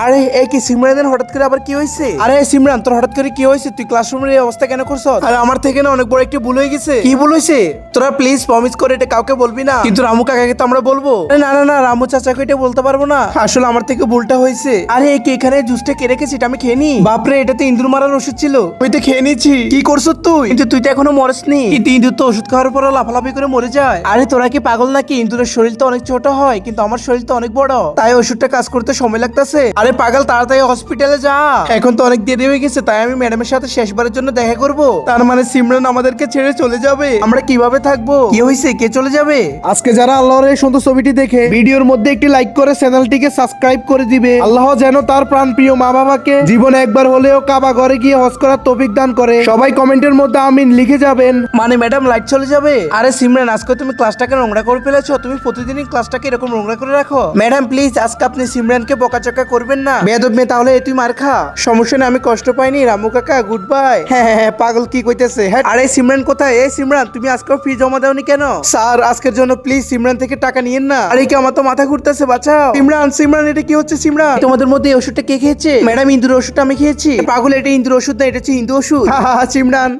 আরে এই কি সিমরানের হঠাৎ করে আবার কি হয়েছে? আরে সিমরান তোর হঠাৎ করে কি হয়েছে? তুই ক্লাসরুমের এই অবস্থা কেন করছ? আরে আমার থেকে না অনেক বড় একটা ভুল হয়ে গেছে। কি ভুল হয়েছে? তোরা প্লিজ প্রমিস করে এটা কাউকে বলবি না। কিন্তু রামু কাকাকে তো আমরা বলবো। আরে না না না, রামু চাচাকে এটা বলতে পারবো না। আসলে আমার থেকে ভুলটা হয়েছে। আরে এই কি এখানে জুসটা কে রেখেছি? এটা আমি খেয়ে নি। বাপরে, এটাতে ইঁদুর মারার ওষুধ ছিল। তুই তো খেয়ে নিচ্ছি। কি করছ তুই? কিন্তু তুই তো এখনো মরেসনি। কিন্তু ইঁদুর তো ওষুধ খাওয়ার পর লাফালাফি করে মরে যায়। আরে তোরা কি পাগল নাকি? ইঁদুরের শরীর তো অনেক ছোট হয়, কিন্তু আমার শরীর তো অনেক বড়, তাই ওষুধটা কাজ করতে সময় লাগতেছে। আরে পাগল, তাড়াতাড়ি হসপিটালে যা। এখন তো অনেক দেরি হয়ে গেছে, তাই আমি ম্যাডামের সাথে শেষবারের জন্য দেখা করব। তার মানে সিমরান আমাদেরকে ছেড়ে চলে যাবে? আমরা কিভাবে থাকবো? কি হয়েছে? কে চলে যাবে? আজকে যারা আল্লাহর এই সুন্দর ছবিটি দেখে ভিডিওর মধ্যে একটি লাইক করে চ্যানেলটিকে সাবস্ক্রাইব করে দিবে। আল্লাহ যেন তার প্রাণপ্রিয় মা বাবাকে জীবনে একবার হলেও কাবা ঘরে গিয়ে হজ করার তৌফিক দান করে। সবাই কমেন্টের মধ্যে আমিন লিখে যাবেন। মানে ম্যাডাম লাইট চলে যাবে? আরে সিমরান, আজকে তুমি ক্লাসটাকে নোংরা করে ফেলেছো। তুমি প্রতিদিনই ক্লাসটাকে এরকম নোংরা করে রাখো। ম্যাডাম প্লিজ, আজকে আপনি সিমরানকে বকাচকা করবেন না। বেয়াদব মেয়ে, তাহলে তুই মার খা। সমস্যা নেই, আমি কষ্ট পাইনি। রামু কাকা গুড বাই। হ্যাঁ হ্যাঁ হ্যাঁ, পাগল কি কইতেছে? হ্যাঁ, আরে সিমরান কোথায়? এই সিমরান, তুমি আজকেও ফি জমা দাওনি কেন? স্যার, আজকের জন্য প্লিজ সিমরান থেকে টাকা নিয়েন না। আরে কি, আমার তো মাথা ঘুরতেছে, বাঁচাও। সিমরান সিমরান, এটা কি হচ্ছে? সিমরান, তোমাদের মধ্যে এই ওষুধটা কে খেয়েছে? ম্যাডাম, ইন্দুর ওষুধটা আমি খেয়েছি। পাগল, এটা ইন্দুর ওষুধ না, এটা হচ্ছে হিন্দু ওষুধ। হা হা হা, সিমরান।